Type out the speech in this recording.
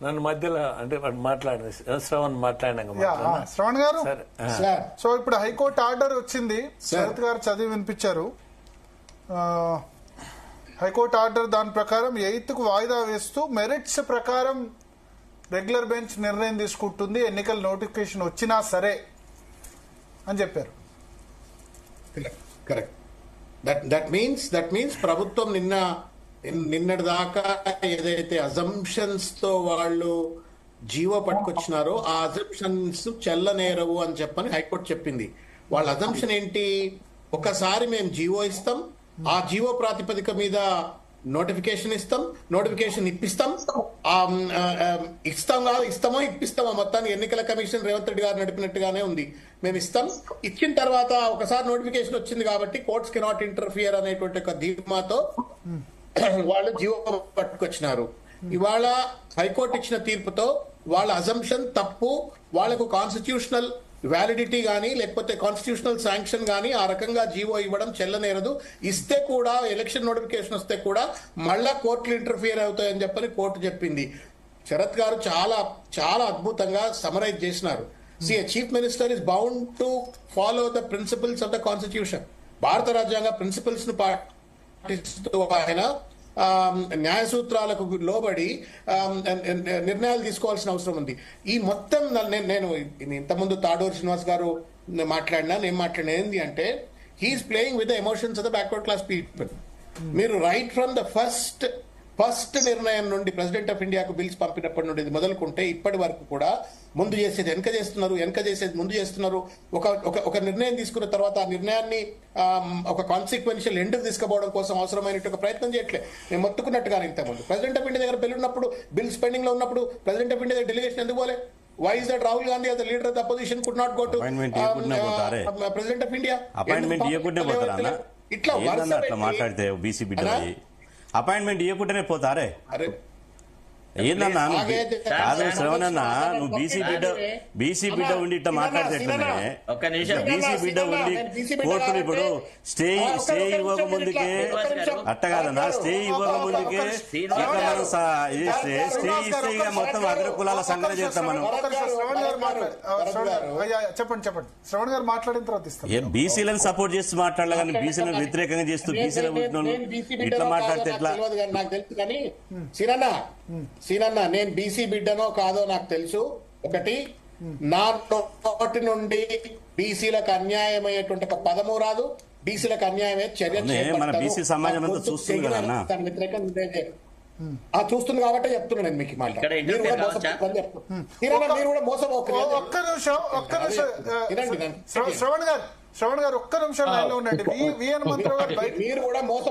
నన్ను మధ్యలో అంటే మాట్లాడింది శ్రవణ్ మాట్లాడినాక శ్రవణ్ గారు సో ఇప్పుడు హైకోర్టు ఆర్డర్ వచ్చింది. శరత్ గారు చదివి వినిపించారు. హైకోర్టు ఆర్డర్ దాని ప్రకారం 8th కు వాయిదా వేస్తూ మెరిట్స్ ప్రకారం రెగ్యులర్ బెంచ్ నిర్ణయం తీసుకుంటుంది, ఎన్నికల నోటిఫికేషన్ వచ్చినా సరే అని చెప్పారు. కరెక్ట్. దట్ మీన్స్ ప్రభుత్వం నిన్నటి దాకా ఏదైతే అజంప్షన్స్ తో వాళ్ళు జీవో పట్టుకొచ్చినారో ఆ అజంప్షన్స్ చెల్లనేరవు అని చెప్పని హైకోర్టు చెప్పింది. వాళ్ళ అజంప్షన్ ఏంటి? ఒకసారి మేము జీవో ఇస్తాం, ఆ జీవో ప్రాతిపదిక మీద నోటిఫికేషన్ ఇస్తాం, నోటిఫికేషన్ ఇప్పిస్తాం, ఇప్పిస్తామో మొత్తాన్ని ఎన్నికల కమిషన్ రేవంత్ రెడ్డి గారు నడిపినట్టుగానే ఉంది. మేము ఇస్తాం, ఇచ్చిన తర్వాత ఒకసారి నోటిఫికేషన్ వచ్చింది కాబట్టి కోర్ట్స్ కెనాట్ ఇంటర్ఫియర్ అనేటువంటి ఒక ధీమాతో వాళ్ళు జీవో పట్టుకొచ్చినారు. ఇవాళ హైకోర్టు ఇచ్చిన తీర్పుతో వాళ్ళ అజంప్షన్ తప్పు, వాళ్లకు కాన్స్టిట్యూషనల్ వ్యాలిడిటీ గానీ లేకపోతే కాన్స్టిట్యూషనల్ శాంక్షన్ గానీ ఆ రకంగా జీవో ఇవ్వడం చెల్లనేరదు. ఇస్తే కూడా ఎలక్షన్ నోటిఫికేషన్ వస్తే కూడా మళ్ళా కోర్టులు ఇంటర్ఫియర్ అవుతాయని చెప్పని కోర్టు చెప్పింది. శరత్ గారు చాలా చాలా అద్భుతంగా సమరైజ్ చేసినారు. Chief minister is bound to follow the principles of the constitution. భారత రాజ్యాంగ ప్రిన్సిపల్స్ ను పాటిస్తూ ఆయన న్యాయ సూత్రాలకు లోబడి నిర్ణయాలు తీసుకోవాల్సిన అవసరం ఉంది. ఈ మొత్తం నేను ఇంతకుముందు తాడూరు శ్రీనివాస్ గారు నేను మాట్లాడినా ఏంది అంటే he's playing with the emotions of the backward class people. మీరు రైట్ ఫ్రమ్ ద ఫస్ట్ నిర్ణయం నుండి ప్రెసిడెంట్ ఆఫ్ ఇండియాకు బిల్స్ పంపినప్పటి నుండి మొదలుకుంటే ఇప్పటి వరకు కూడా ముందు చేసేది వెనక చేసేది ముందు చేస్తున్నారు. ఒక నిర్ణయం తీసుకున్న తర్వాత ఆ నిర్ణయాన్ని ఒక కాన్సిక్వెన్షియల్ ఎండ్ తీసుకుపోవడం కోసం అవసరమైనట్టు ఒక ప్రయత్నం చేయట్లేదు. నేను మొత్తుకున్నట్టుగా ఇంతకుముందు ప్రెసిడెంట్ ఆఫ్ ఇండియా దగ్గర బిల్ ఉన్నప్పుడు, బిల్స్ పెండింగ్ లో ఉన్నప్పుడు ప్రెసిడెంట్ ఆఫ్ ఇండియా దగ్గర డెలిగేషన్ ఎందుకు పోలే? Why is that Rahul Gandhi as the leader of the opposition could not go to President of India? Appointment ఇవ్వకుంటే పోతారా? ఇట్లా మాట్లాడితే బీసీ బిడ్డ అపాయింట్మెంట్ ఇవ్వకుండానే పోతారే? ఏందన్నా కాదు శ్రవణ్ అన్న, నువ్వు బీసీ బిడ్డ ఉండి ఇట్లా మాట్లాడితే బీసీ బిడ్డ ఉండి కోర్టులు ఇప్పుడు స్టే ఇవ్వక ముందుకే అట్ట కాదన్నా, స్టే ఇవ్వక ముందుకే మనం స్టే ఇస్తే ఇక మొత్తం అగ్ర కులాల సంఘటన చేస్తాం మనం. చెప్పండి శ్రవణ్ గారు మాట్లాడిన తర్వాత బీసీలను సపోర్ట్ చేస్తూ మాట్లాడాలి కానీ బీసీలను వ్యతిరేకంగా చేస్తూ బీసీలను ఇట్లా మాట్లాడితే ఎట్లా? నాకు తెలుసు కానీ సీనన్న నేను బీసీ బిడ్డనో కాదో నాకు తెలుసు. ఒకటి, నా నోటి నుండి బీసీలకు అన్యాయం అయ్యేటువంటి ఒక పదము రాదు, బీసీలకు అన్యాయమే చర్య చూస్తుంది కాబట్టి చెప్తున్నా నేను మీకు మాట. మీరు కూడా మోసపోకండి. శ్రవణ్ గారు ఒక్క నిమిషం లైన్లో ఉండండి. మీరు కూడా మోసపో